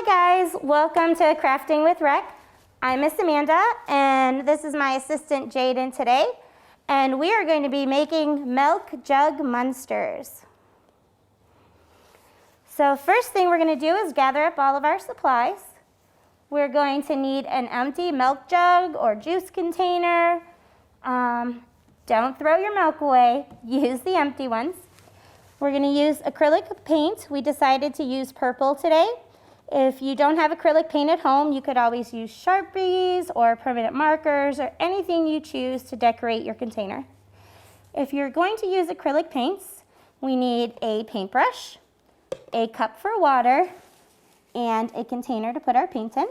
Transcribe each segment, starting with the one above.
Hi guys, welcome to Crafting with Rec. I'm Miss Amanda and this is my assistant Jaden today, and we are going to be making Milk Jug Monsters. So first thing we're going to do is gather up all of our supplies. We're going to need an empty milk jug or juice container. Don't throw your milk away, use the empty ones. We're going to use acrylic paint. We decided to use purple today. If you don't have acrylic paint at home, you could always use Sharpies or permanent markers or anything you choose to decorate your container. If you're going to use acrylic paints, we need a paintbrush, a cup for water, and a container to put our paint in.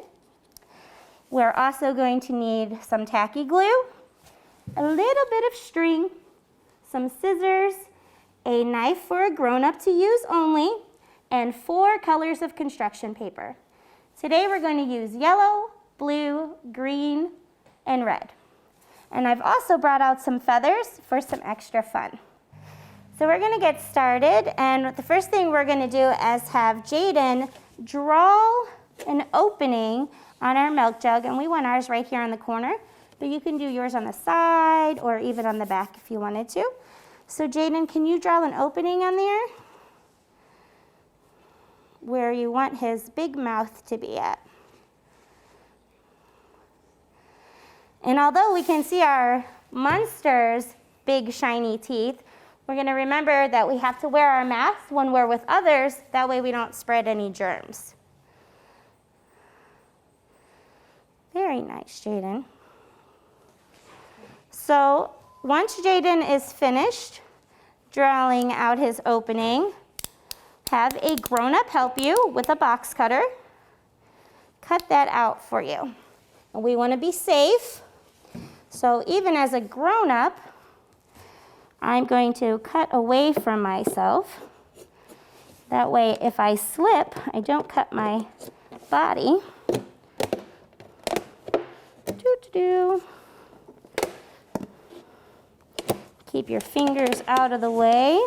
We're also going to need some tacky glue, a little bit of string, some scissors, a knife for a grown-up to use only, and 4 colors of construction paper. Today we're going to use yellow, blue, green, and red. And I've also brought out some feathers for some extra fun. So we're going to get started, and the first thing we're going to do is have Jaden draw an opening on our milk jug, and we want ours right here on the corner, but you can do yours on the side or even on the back if you wanted to. So Jaden, can you draw an opening on there where you want his big mouth to be at? And although we can see our monster's big shiny teeth, we're going to remember that we have to wear our masks when we're with others, that way we don't spread any germs. Very nice, Jaden. So once Jaden is finished drawing out his opening, have a grown-up help you with a box cutter. Cut that out for you. And we want to be safe. So even as a grown-up, I'm going to cut away from myself. That way, if I slip, I don't cut my body. Keep your fingers out of the way.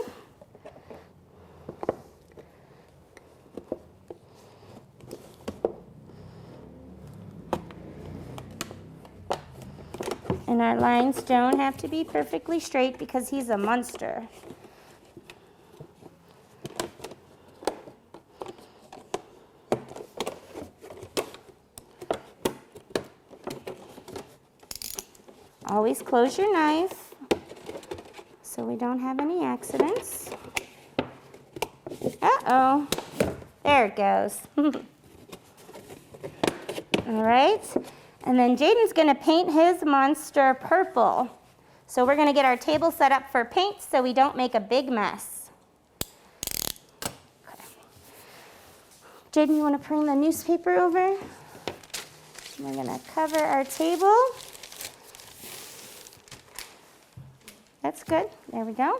And our lines don't have to be perfectly straight because he's a monster. Always close your knife so we don't have any accidents. Uh-oh, there it goes. All right, and then Jaden's gonna paint his monster purple. So we're gonna get our table set up for paint so we don't make a big mess. Okay. Jaden, you wanna bring the newspaper over? We're gonna cover our table. That's good, there we go.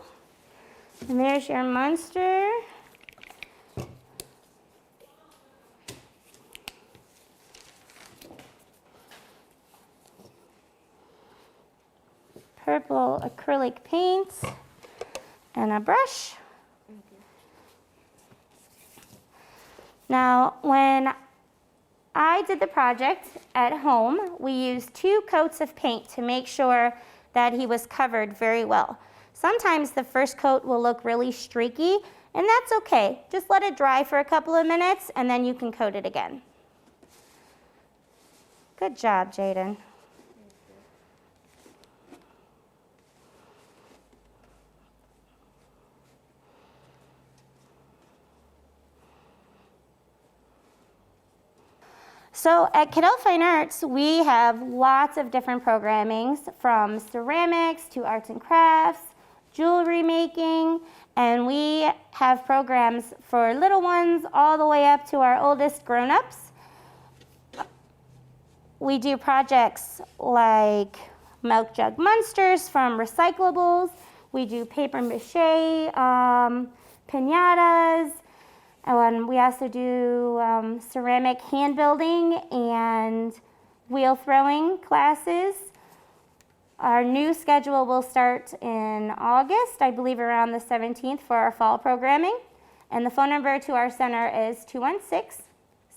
And there's your monster. Purple acrylic paint and a brush. Now, when I did the project at home, we used 2 coats of paint to make sure that he was covered very well. Sometimes the first coat will look really streaky, and that's okay. Just let it dry for a couple of minutes, and then you can coat it again. Good job, Jaden. So at Cadell Fine Arts, we have lots of different programmings, from ceramics to arts and crafts, jewelry making, and we have programs for little ones all the way up to our oldest grown-ups. We do projects like Milk Jug Monsters from recyclables. We do paper mache, piñatas. And we also do ceramic hand building and wheel throwing classes. Our new schedule will start in August, I believe around the 17th for our fall programming. And the phone number to our center is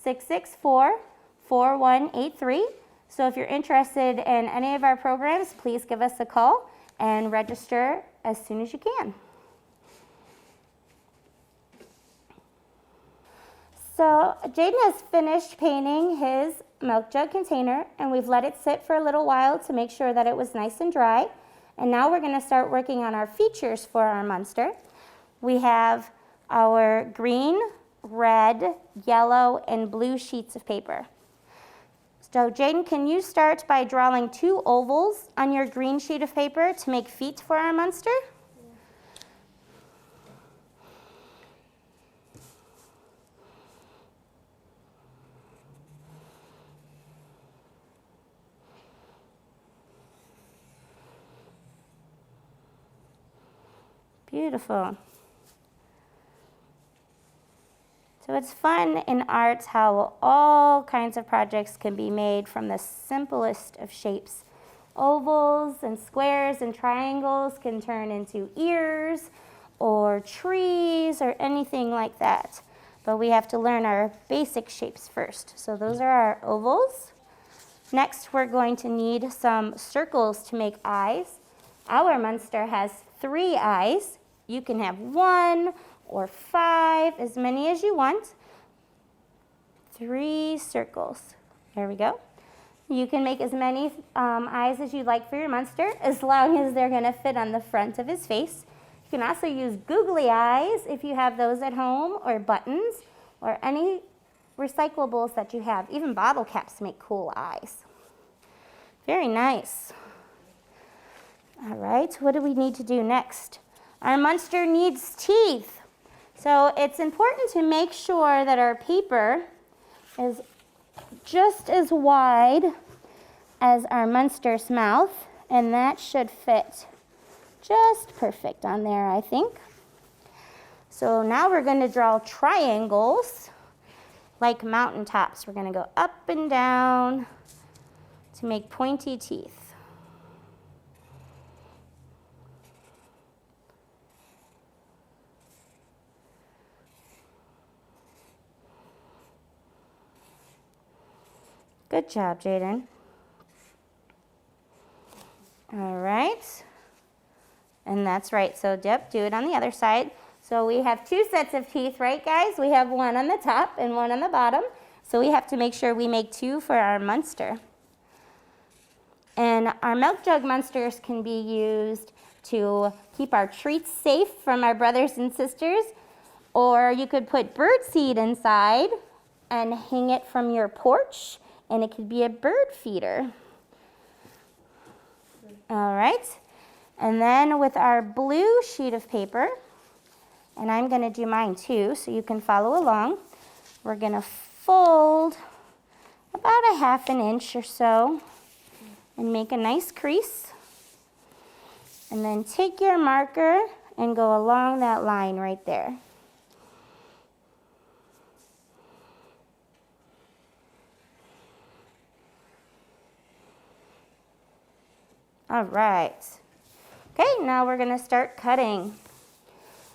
664-4183. So if you're interested in any of our programs, please give us a call and register as soon as you can. So Jaden has finished painting his milk jug container, and we've let it sit for a little while to make sure that it was nice and dry. And now we're going to start working on our features for our monster. We have our green, red, yellow, and blue sheets of paper. So Jaden, can you start by drawing 2 ovals on your green sheet of paper to make feet for our monster? Beautiful. So it's fun in art how all kinds of projects can be made from the simplest of shapes. Ovals and squares and triangles can turn into ears or trees or anything like that. But we have to learn our basic shapes first. So those are our ovals. Next, we're going to need some circles to make eyes. Our monster has 3 eyes. You can have 1 or 5, as many as you want. 3 circles. There we go. You can make as many eyes as you'd like for your monster, as long as they're going to fit on the front of his face. You can also use googly eyes if you have those at home, or buttons, or any recyclables that you have. Even bottle caps make cool eyes. Very nice. All right, what do we need to do next? Our monster needs teeth. So it's important to make sure that our paper is just as wide as our monster's mouth, and that should fit just perfect on there, I think. So now we're going to draw triangles like mountaintops. We're going to go up and down to make pointy teeth. Good job, Jaden. All right. And that's right. So, yep, do it on the other side. So we have 2 sets of teeth, right, guys? We have one on the top and one on the bottom. So we have to make sure we make 2 for our monster. And our Milk Jug Monsters can be used to keep our treats safe from our brothers and sisters. Or you could put bird seed inside and hang it from your porch, and it could be a bird feeder. All right. And then with our blue sheet of paper, and I'm going to do mine too so you can follow along, we're going to fold about a 1/2 inch or so and make a nice crease. And then take your marker and go along that line right there. All right. Okay, now we're going to start cutting.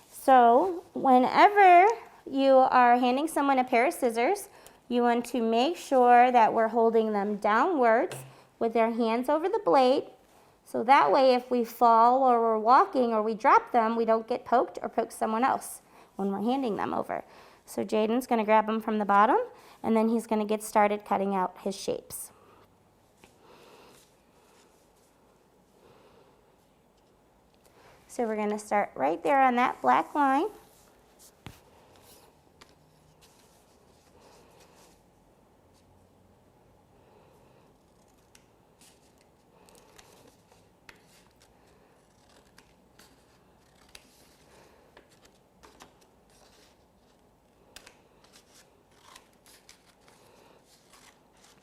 So whenever you are handing someone a pair of scissors, you want to make sure that we're holding them downwards with their hands over the blade. So that way, if we fall or we're walking or we drop them, we don't get poked or poke someone else when we're handing them over. So Jaden's going to grab them from the bottom, and then he's going to get started cutting out his shapes. So we're going to start right there on that black line.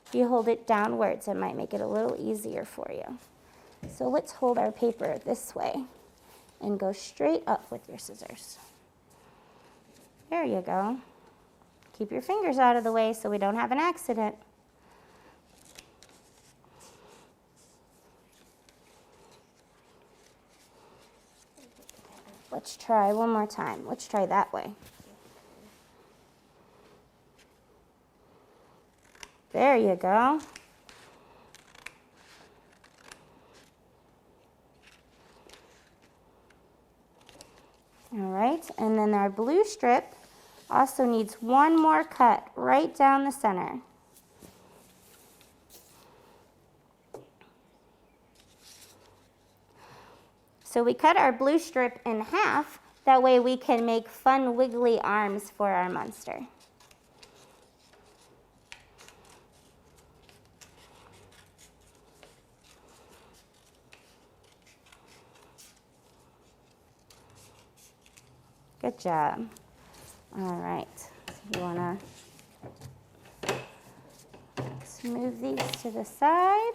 If you hold it downwards, it might make it a little easier for you. So let's hold our paper this way and go straight up with your scissors. There you go. Keep your fingers out of the way so we don't have an accident. Let's try one more time. Let's try that way. There you go. All right, and then our blue strip also needs one more cut right down the center. So we cut our blue strip in half. That way we can make fun wiggly arms for our monster. Good job. All right, so you want to move these to the side.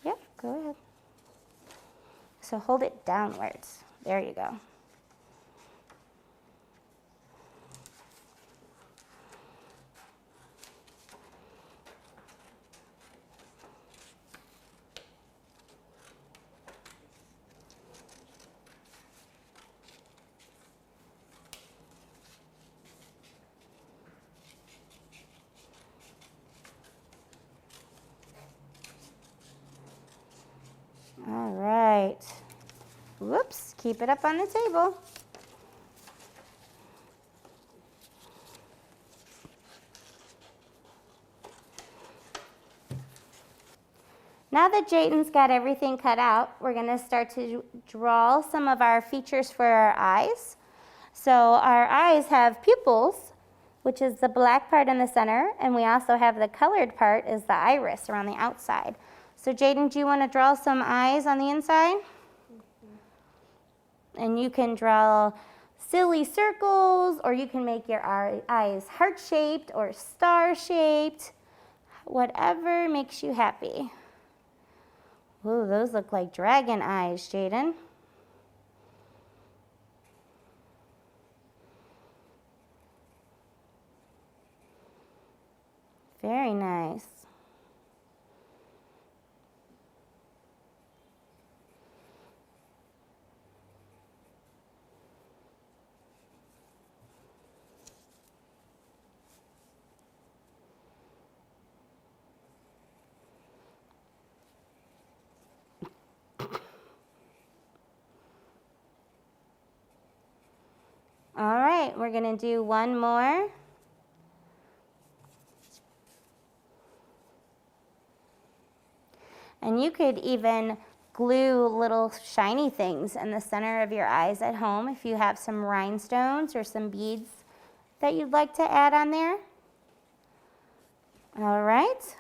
Yep, go ahead. So hold it downwards. There you go. All right. Whoops, keep it up on the table. Now that Jayden's got everything cut out, we're going to start to draw some of our features for our eyes. So our eyes have pupils, which is the black part in the center, and we also have the colored part is the iris around the outside. So Jayden, do you want to draw some eyes on the inside? And you can draw silly circles, or you can make your eyes heart-shaped or star-shaped, whatever makes you happy. Ooh, those look like dragon eyes, Jayden. Very nice. All right, we're going to do one more. And you could even glue little shiny things in the center of your eyes at home if you have some rhinestones or some beads that you'd like to add on there. All right.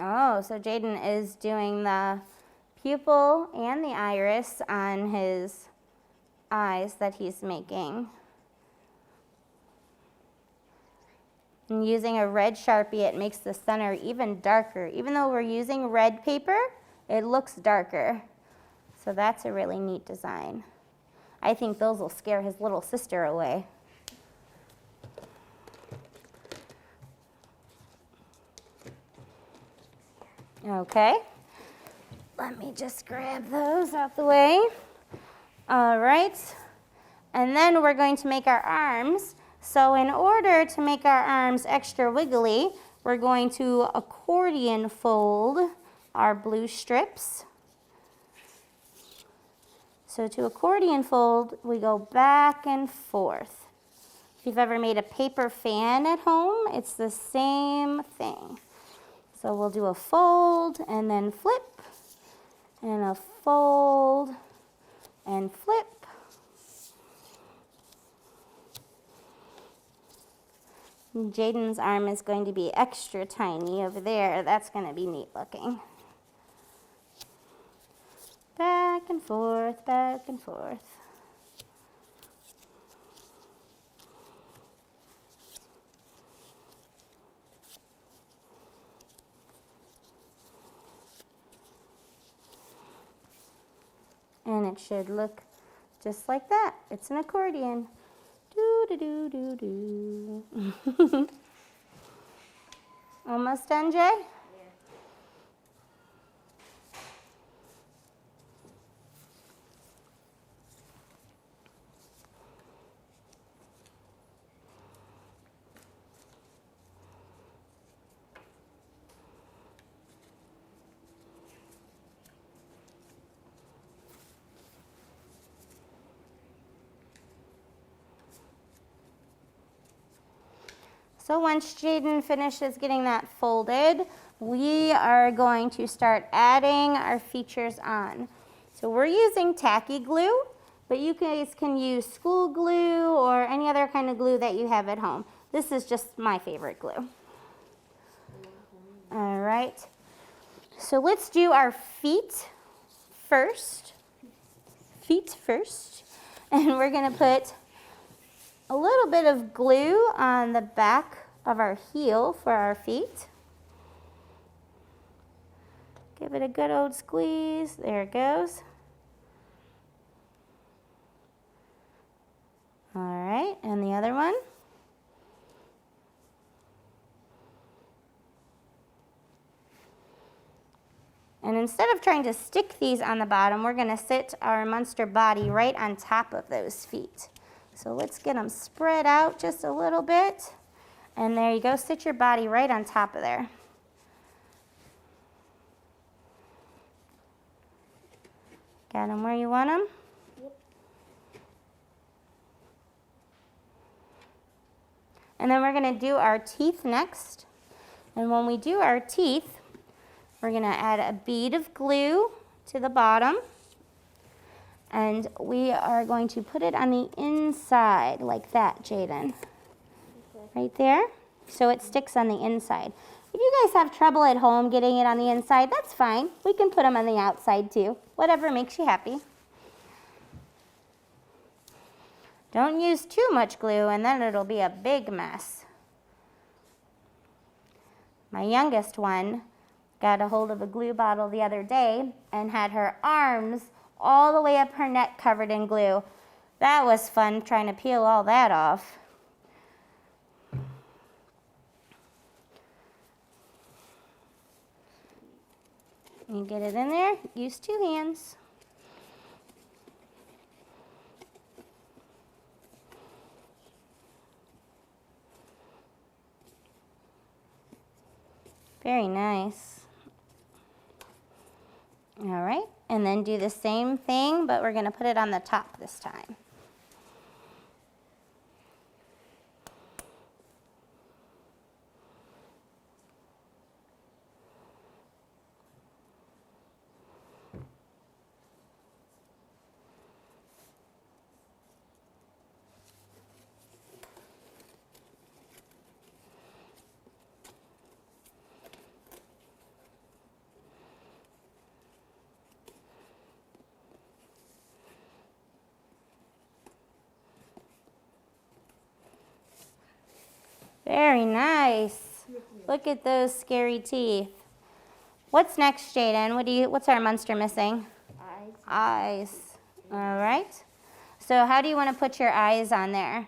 Oh, so Jayden is doing the pupil and the iris on his eyes that he's making. And using a red Sharpie, it makes the center even darker. Even though we're using red paper, it looks darker. So that's a really neat design. I think those will scare his little sister away. Okay, let me just grab those out the way. All right, and then we're going to make our arms. So in order to make our arms extra wiggly, we're going to accordion fold our blue strips. So to accordion fold, we go back and forth. If you've ever made a paper fan at home, it's the same thing. So we'll do a fold and then flip, and a fold and flip. Jayden's arm is going to be extra tiny over there. That's going to be neat looking. Back and forth, back and forth. And it should look just like that. It's an accordion. Do do do do do. Almost done, Jay? So once Jaden finishes getting that folded, we are going to start adding our features on. So we're using tacky glue, but you guys can use school glue or any other kind of glue that you have at home. This is just my favorite glue. All right. So let's do our feet first. Feet first. And we're going to put a little bit of glue on the back of our heel for our feet. Give it a good old squeeze. There it goes. All right, and the other one. And instead of trying to stick these on the bottom, we're going to sit our monster body right on top of those feet. So let's get them spread out just a little bit. And there you go, sit your body right on top of there. Got them where you want them? Yep. And then we're going to do our teeth next. And when we do our teeth, we're going to add a bead of glue to the bottom. And we are going to put it on the inside like that, Jaden. Okay. Right there. So it sticks on the inside. If you guys have trouble at home getting it on the inside, that's fine. We can put them on the outside too. Whatever makes you happy. Don't use too much glue and then it'll be a big mess. My youngest one got a hold of a glue bottle the other day and had her arms all the way up her neck covered in glue. That was fun trying to peel all that off. You get it in there, use 2 hands. Very nice. All right, and then do the same thing, but we're going to put it on the top this time. Very nice. Look at those scary teeth. What's next, Jaden? What's our monster missing? Eyes. Eyes. All right. So how do you want to put your eyes on there?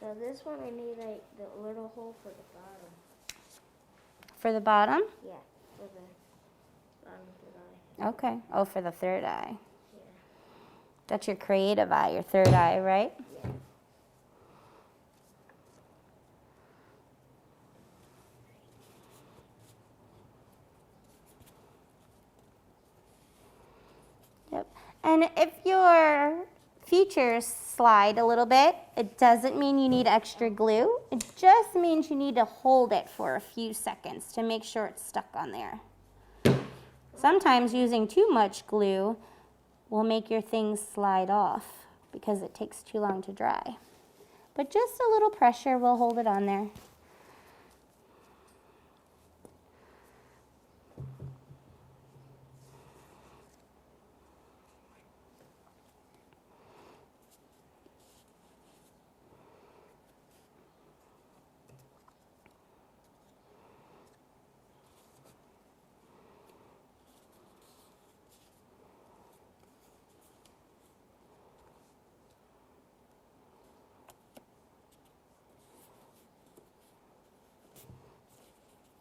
So this one I need like the little hole for the bottom. For the bottom? Yeah, for the bottom of the eye. Okay. Oh, for the third eye. Yeah. That's your creative eye, your third eye, right? Yeah. Yep. And if your features slide a little bit, it doesn't mean you need extra glue. It just means you need to hold it for a few seconds to make sure it's stuck on there. Sometimes using too much glue will make your things slide off because it takes too long to dry. But just a little pressure will hold it on there.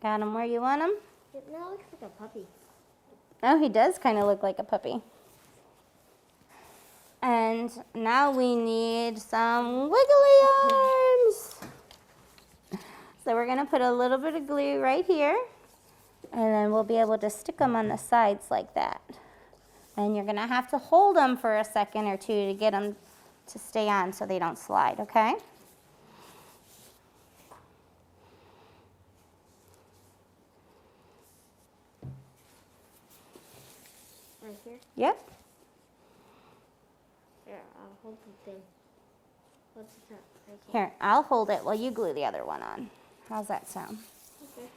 Got him where you want him? It now looks like a puppy. Oh, he does kind of look like a puppy. And now we need some wiggly arms. So we're gonna put a little bit of glue right here, and then we'll be able to stick them on the sides like that. And you're gonna have to hold them for a second or two to get them to stay on so they don't slide, okay? Right here? Yep. Here, I'll hold the thing. What's the top? Right Here, I'll hold it while you glue the other one on. How's that sound? Okay.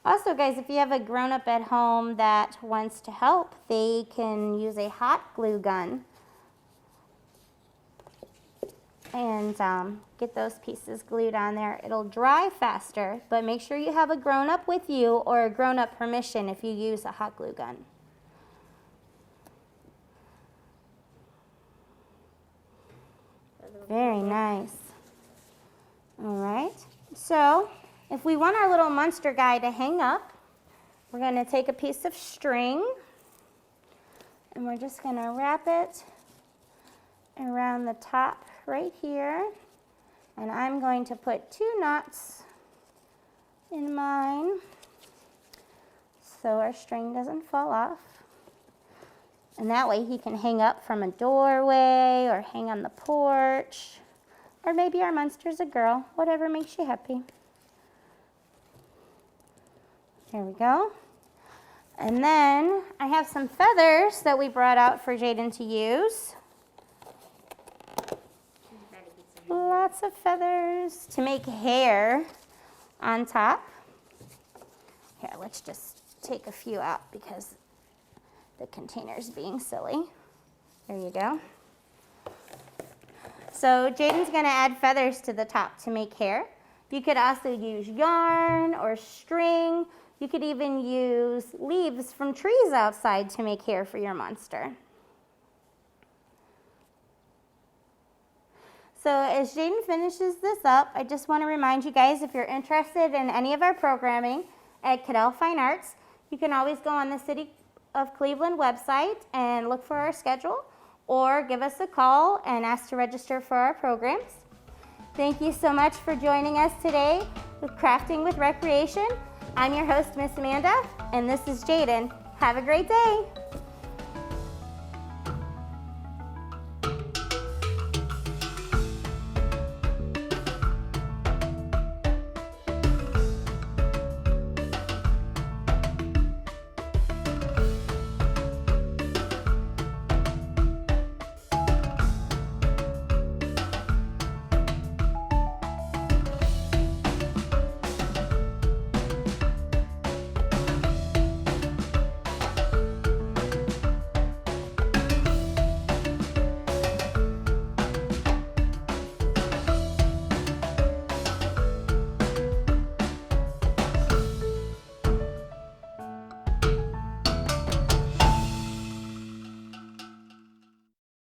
Also, guys, if you have a grown-up at home that wants to help, they can use a hot glue gun and get those pieces glued on there. It'll dry faster, but make sure you have a grown-up with you or a grown-up permission if you use a hot glue gun. Very nice. All right, so if we want our little monster guy to hang up, we're going to take a piece of string and we're just going to wrap it around the top right here. And I'm going to put 2 knots in mine so our string doesn't fall off. And that way he can hang up from a doorway or hang on the porch. Or maybe our monster's a girl, whatever makes you happy. There we go. And then I have some feathers that we brought out for Jaden to use. Lots of feathers to make hair on top. Here, let's just take a few out because the container's being silly. There you go. So Jaden's gonna add feathers to the top to make hair. You could also use yarn or string. You could even use leaves from trees outside to make hair for your monster. So as Jaden finishes this up, I just want to remind you guys, if you're interested in any of our programming at Cadell Fine Arts, you can always go on the City of Cleveland website and look for our schedule, or give us a call and ask to register for our programs. Thank you so much for joining us today with Crafting with Recreation. I'm your host, Miss Amanda, and this is Jaden. Have a great day.